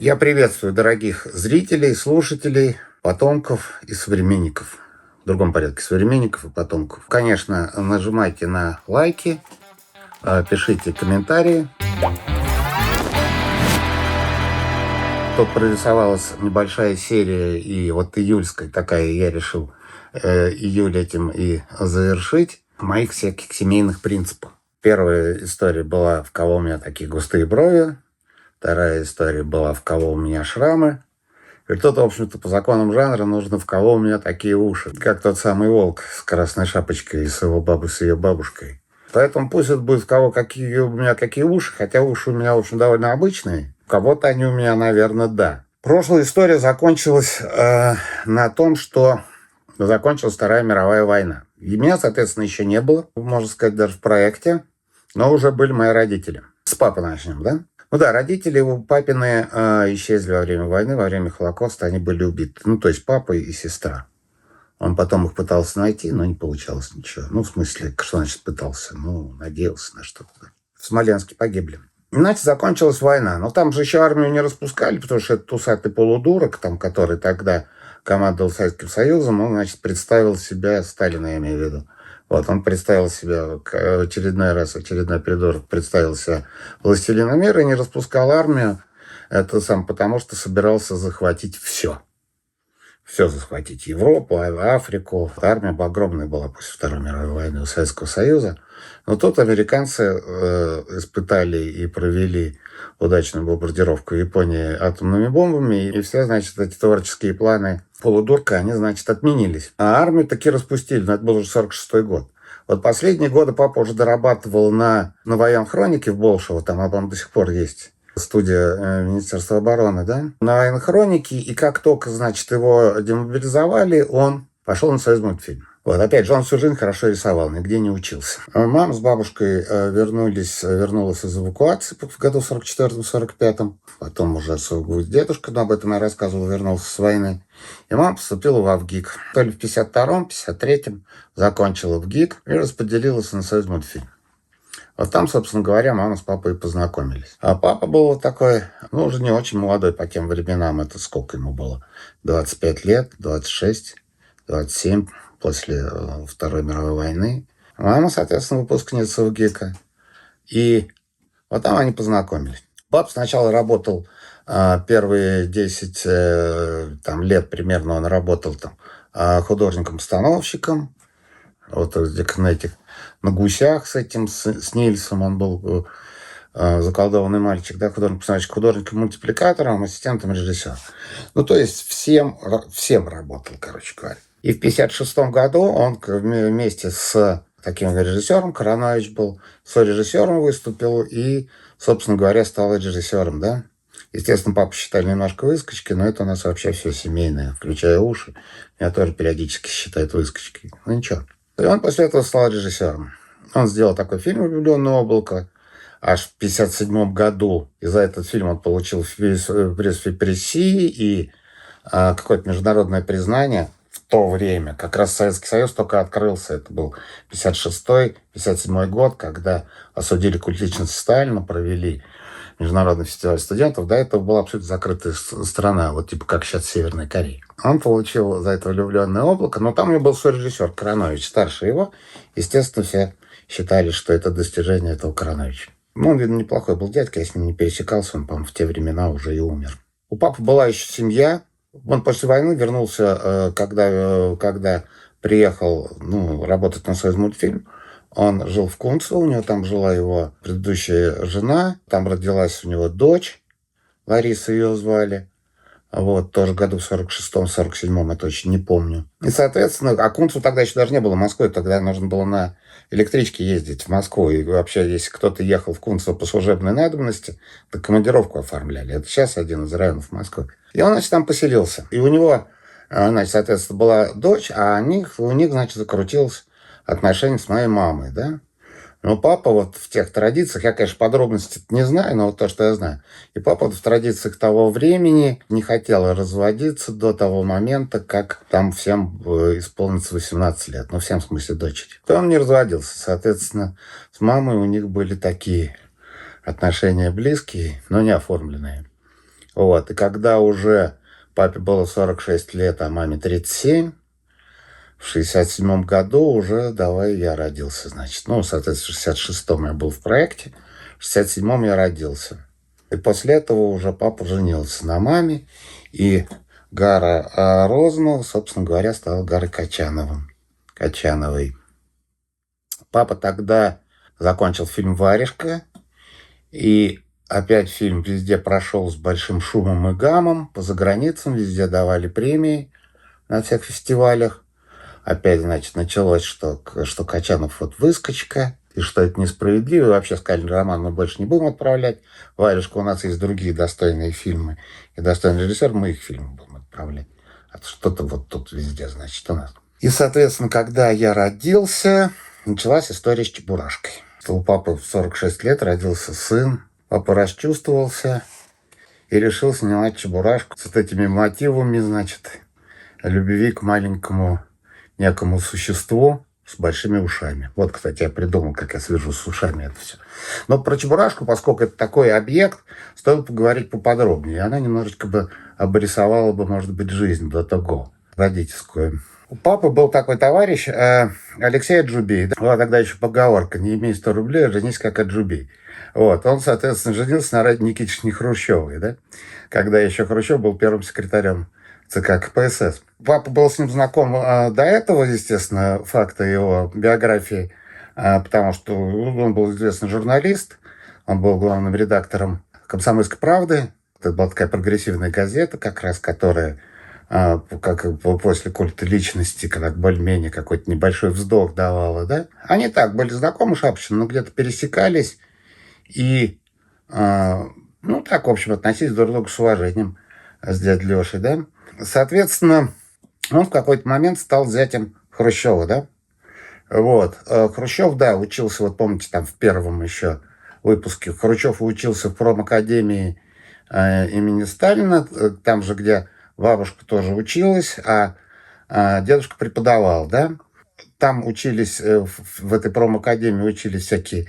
Я приветствую дорогих зрителей, слушателей, потомков и современников. В другом порядке современников и потомков. Конечно, нажимайте на лайки, пишите комментарии. Тут прорисовалась небольшая серия, и вот июльская такая, я решил июль этим и завершить, моих всяких семейных принципов. Первая история была, в кого у меня такие густые брови. Вторая история была, в кого у меня шрамы. И тут, в общем-то, по законам жанра нужно, в кого у меня такие уши. Как тот самый волк с красной шапочкой и с его с ее бабушкой. Поэтому пусть это будет, в кого какие у меня какие уши, хотя уши у меня, в общем, довольно обычные. У кого-то они у меня, наверное, да. Прошлая история закончилась на том, что закончилась Вторая мировая война. И меня, соответственно, еще не было, можно сказать, даже в проекте, но уже были мои родители. С папы начнем, да? Ну да, родители папины исчезли во время войны, во время Холокоста, они были убиты. Ну, то есть папа и сестра. Он потом их пытался найти, но не получалось ничего. Ну, в смысле, что значит пытался? Ну, надеялся на что-то. В Смоленске погибли. Иначе закончилась война. Но там же еще армию не распускали, потому что этот усатый полудурок, там, который тогда командовал Советским Союзом, он, значит, представил себя, Сталина я имею в виду. Вот, он представил себя очередной придурок представил себя властелином мира и не распускал армию. Это потому что собирался захватить все. Все захватить. Европу, Африку. Армия огромная была после Второй мировой войны у Советского Союза. Но тут американцы испытали и провели удачную бомбардировку Японии атомными бомбами. И все, значит, эти творческие планы полудурка, они, значит, отменились. А армию таки распустили. Но это был уже 46-й год. Вот последние годы папа уже дорабатывал на военхронике в Болшево. Там, по-моему, до сих пор есть студия Министерства обороны, да, на военхронике, и как только, значит, его демобилизовали, он пошел на Союзмультфильм. Вот, опять же, он всю жизнь хорошо рисовал, нигде не учился. Мама с бабушкой вернулась из эвакуации в году 44-45. Потом уже дедушка, но об этом я рассказывал, вернулся с войны. И мама поступила в Авгик. То ли в 52-м, 53-м закончила в ГИК и распределилась на Союзмультфильм. Вот там, собственно говоря, мама с папой познакомились. А папа был такой, ну, уже не очень молодой по тем временам. Это сколько ему было? 25 лет, 26, 27 после Второй мировой войны. Мама, соответственно, выпускница ВГИКа. И вот там они познакомились. Папа сначала работал первые 10 лет примерно, он работал там художником-постановщиком. Вот на гусях с Нильсом он был заколдованный мальчик, да, художником-мультипликатором, ассистентом режиссера. Ну, то есть всем работал, короче говоря. И в 1956 году он вместе с таким режиссером, Коронович был, сорежиссером выступил и, собственно говоря, стал режиссером, да. Естественно, папу считали немножко выскочкой, но это у нас вообще все семейное, включая уши. Меня тоже периодически считают выскочкой. Ну, ничего. И он после этого стал режиссером. Он сделал такой фильм «Влюбленное облако». Аж в 1957 году. И за этот фильм он получил приз Пресси и какое-то международное признание в то время. Как раз Советский Союз только открылся. Это был 56-57 год, когда осудили культ личности Сталина, провели международный фестиваль студентов. До этого была абсолютно закрытая страна, вот типа как сейчас Северная Корея. Он получил за это «Влюбленное облако», но там у него был сорежиссер Коронович, старше его. Естественно, все считали, что это достижение этого Короновича. Ну, он, видно, неплохой был дядька, я с ним не пересекался, он, по-моему, в те времена уже и умер. У папы была еще семья. Он после войны вернулся, когда приехал работать на Союзмультфильм. Он жил в Кунцево, у него там жила его предыдущая жена, там родилась у него дочь, Лариса ее звали. Вот, тоже году в 46-м, 47-м, я точно не помню. И, соответственно, а Кунцево тогда еще даже не было Москвой, тогда нужно было на электричке ездить в Москву. И вообще, если кто-то ехал в Кунцево по служебной надобности, то командировку оформляли. Это сейчас один из районов Москвы. И он, значит, там поселился. И у него, значит, соответственно, была дочь, а у них, значит, закрутилось отношения с моей мамой, да. Но папа вот в тех традициях, я, конечно, подробности не знаю, но вот то, что я знаю. И папа вот в традициях того времени не хотел разводиться до того момента, как там всем исполнится 18 лет. Ну, всем, в смысле, дочери. То он не разводился. Соответственно, с мамой у них были такие отношения близкие, но не оформленные. Вот. И когда уже папе было 46 лет, а маме 37, в 67 году уже давай я родился, значит. Ну, соответственно, в 66-м я был в проекте, в 67-м я родился. И после этого уже папа женился на маме, и Гара Розанова, собственно говоря, стала Гарой Качановым. Качановой. Папа тогда закончил фильм «Варежка», и опять фильм везде прошел с большим шумом и гамом, по заграницам везде давали премии на всех фестивалях. Опять, значит, началось, что Качанов вот выскочка, и что это несправедливо. И вообще сказали, роман мы больше не будем отправлять. Варежка, у нас есть другие достойные фильмы и достойный режиссер, мы их фильмы будем отправлять. А что-то вот тут везде, значит, у нас. И, соответственно, когда я родился, началась история с Чебурашкой. У папы в 46 лет родился сын. Папа расчувствовался и решил снимать Чебурашку с этими мотивами, значит, любви к маленькому некому существу с большими ушами. Вот, кстати, я придумал, как я свяжу с ушами это все. Но про Чебурашку, поскольку это такой объект, стоило поговорить поподробнее. Она немножечко бы обрисовала бы, может быть, жизнь до того, родительскую. У папы был такой товарищ Алексей Аджубей. Да? Была тогда еще поговорка: не имей 100 рублей, а женись как Аджубей. Вот. Он, соответственно, женился на Раде Никитичне Хрущевой, да? Когда еще Хрущев был первым секретарем ЦК КПСС. Папа был с ним знаком до этого, естественно, факта его биографии, потому что он был известный журналист, он был главным редактором «Комсомольской правды». Это была такая прогрессивная газета, как раз, которая как после культа личности, когда более-менее какой-то небольшой вздох давала, да. Они так были знакомы шапочно, но где-то пересекались и, ну, так, в общем, относились друг к другу с уважением с дядей Лешей, да. Соответственно, он в какой-то момент стал зятем Хрущева, да. Вот. Хрущев, да, учился, вот помните, там в первом еще выпуске, Хрущев учился в промакадемии имени Сталина, там же, где бабушка тоже училась, а дедушка преподавал, да. Там учились, в этой промакадемии учились всякие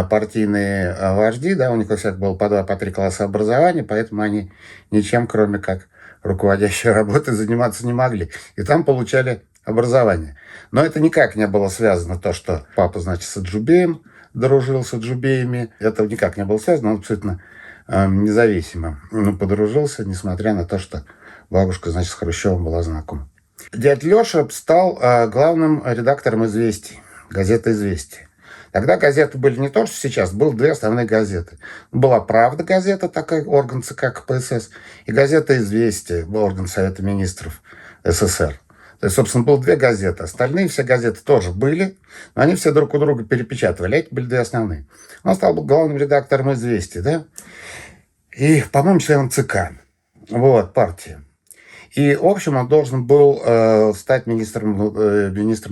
партийные вожди, да, у них у всех было по 2, по 3 класса образования, поэтому они ничем, кроме как руководящей работой, заниматься не могли. И там получали образование. Но это никак не было связано, то, что папа, значит, с Аджубеем дружил, с Аджубеями. Это никак не было связано, он абсолютно независимо подружился, несмотря на то, что бабушка, значит, с Хрущевым была знакома. Дядя Леша стал главным редактором «Известий», газеты «Известия». Тогда газеты были не то, что сейчас, было 2 основные газеты. Была «Правда» газета, такая, орган ЦК КПСС, и газета «Известия», орган Совета министров СССР. То есть, собственно, было 2 газеты. Остальные все газеты тоже были, но они все друг у друга перепечатывали. Эти были 2 основные. Он стал главным редактором «Известий», да? И, по-моему, членом ЦК. Вот, партии. И, в общем, он должен был стать министром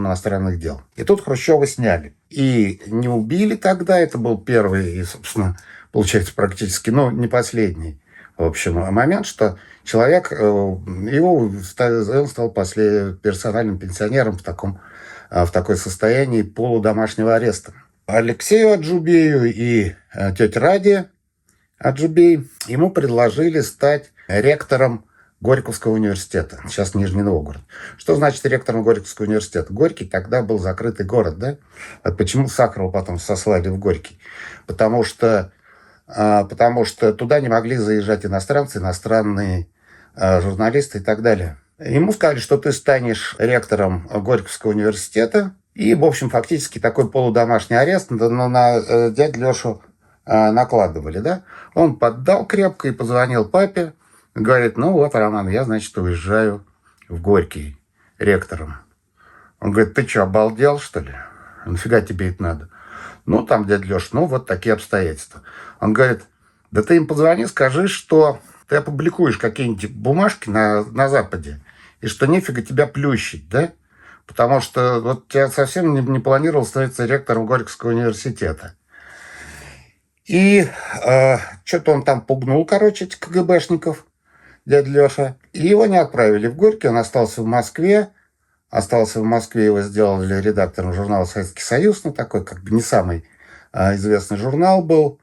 иностранных дел. И тут Хрущева сняли. И не убили тогда. Это был первый и, собственно, получается, практически, ну, не последний, в общем, момент, что человек, он стал персональным пенсионером в такое состоянии полудомашнего ареста. Алексею Аджубею и тете Раде Аджубей ему предложили стать ректором Горьковского университета, сейчас Нижний Новгород. Что значит ректором Горьковского университета? Горький тогда был закрытый город, да? А почему Сахарова потом сослали в Горький? Потому что туда не могли заезжать иностранцы, иностранные журналисты и так далее. Ему сказали, что ты станешь ректором Горьковского университета, и, в общем, фактически такой полудомашний арест на дядю Лешу накладывали, да? Он поддал крепко и позвонил папе. Говорит, ну вот, Роман, я, значит, уезжаю в Горький ректором. Он говорит, ты что, обалдел, что ли? Нафига тебе это надо? Ну, там, дядя Леша, ну, вот такие обстоятельства. Он говорит, да ты им позвони, скажи, что ты опубликуешь какие-нибудь бумажки на Западе, и что нефига тебя плющить, да? Потому что вот я совсем не планировал становиться ректором Горьковского университета. И что-то он там пугнул, короче, этих КГБшников, дядя Леша. И его не отправили в Горький, он остался в Москве. Его сделали редактором журнала «Советский Союз», ну, такой как бы не самый известный журнал был.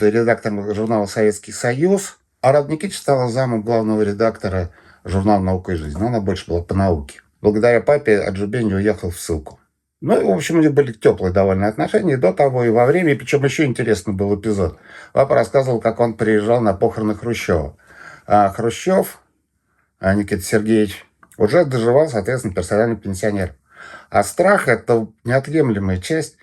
Редактором журнала «Советский Союз». А Рада Никитич стала замом главного редактора журнала «Наука и жизнь». Но она больше была по науке. Благодаря папе Аджубе не уехал в ссылку. Ну, и, в общем, у них были теплые довольно отношения и до того, и во время. И причем еще интересный был эпизод. Папа рассказывал, как он приезжал на похороны Хрущева. А Хрущев, Никита Сергеевич, уже доживал, соответственно, персональный пенсионер. А страх – это неотъемлемая часть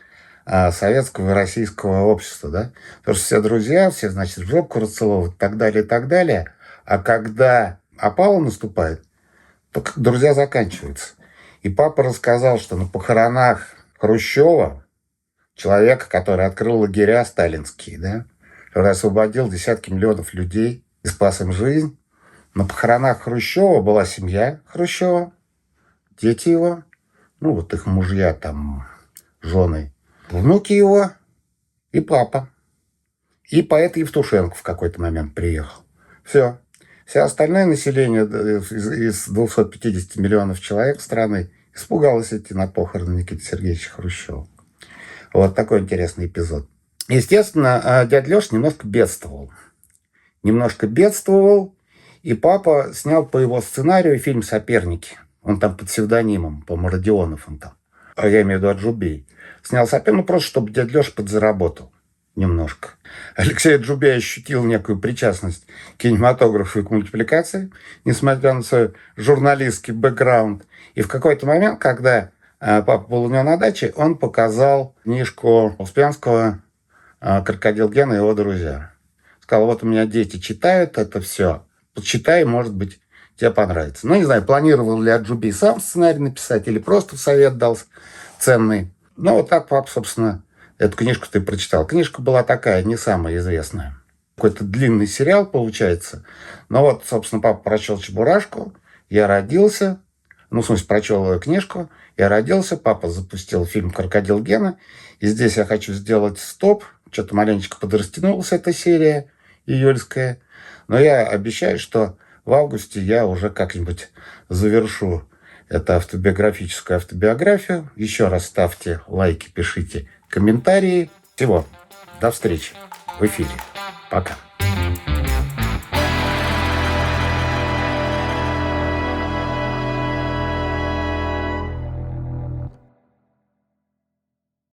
советского и российского общества, да? Потому что все друзья, все, значит, в жопку расцеловывают и так далее, и так далее. А когда опала наступает, то друзья заканчиваются. И папа рассказал, что на похоронах Хрущева, человека, который открыл лагеря сталинские, да, который освободил десятки миллионов людей и спас им жизнь, на похоронах Хрущева была семья Хрущева, дети его, ну вот их мужья там, жены, внуки его и папа. И поэт Евтушенко в какой-то момент приехал. Все. Все остальное население из 250 миллионов человек страны испугалось идти на похороны Никиты Сергеевича Хрущева. Вот такой интересный эпизод. Естественно, дядя Леша немножко бедствовал. И папа снял по его сценарию фильм «Соперники». Он там под псевдонимом, по-моему, Родионов он там. А я имею в виду Аджубей. Снял «Соперники», ну просто чтобы дядя Леша подзаработал немножко. Алексей Аджубей ощутил некую причастность к кинематографу и к мультипликации, несмотря на свой журналистский бэкграунд. И в какой-то момент, когда папа был у него на даче, он показал книжку Успенского «Крокодил Гена» и его друзья. Сказал, вот у меня дети читают это все. Почитай, может быть, тебе понравится. Ну, не знаю, планировал ли Аджубей сам сценарий написать или просто совет дал ценный. Ну, вот так папа, собственно, эту книжку ты прочитал. Книжка была такая, не самая известная. Какой-то длинный сериал получается. Но вот, собственно, папа прочел «Чебурашку», я родился. Ну, в смысле, прочел книжку, я родился, папа запустил фильм «Крокодил Гена». И здесь я хочу сделать стоп. Что-то маленечко подрастянулась эта серия июльская. Но я обещаю, что в августе я уже как-нибудь завершу эту автобиографию. Еще раз ставьте лайки, пишите комментарии. Всего. До встречи в эфире. Пока.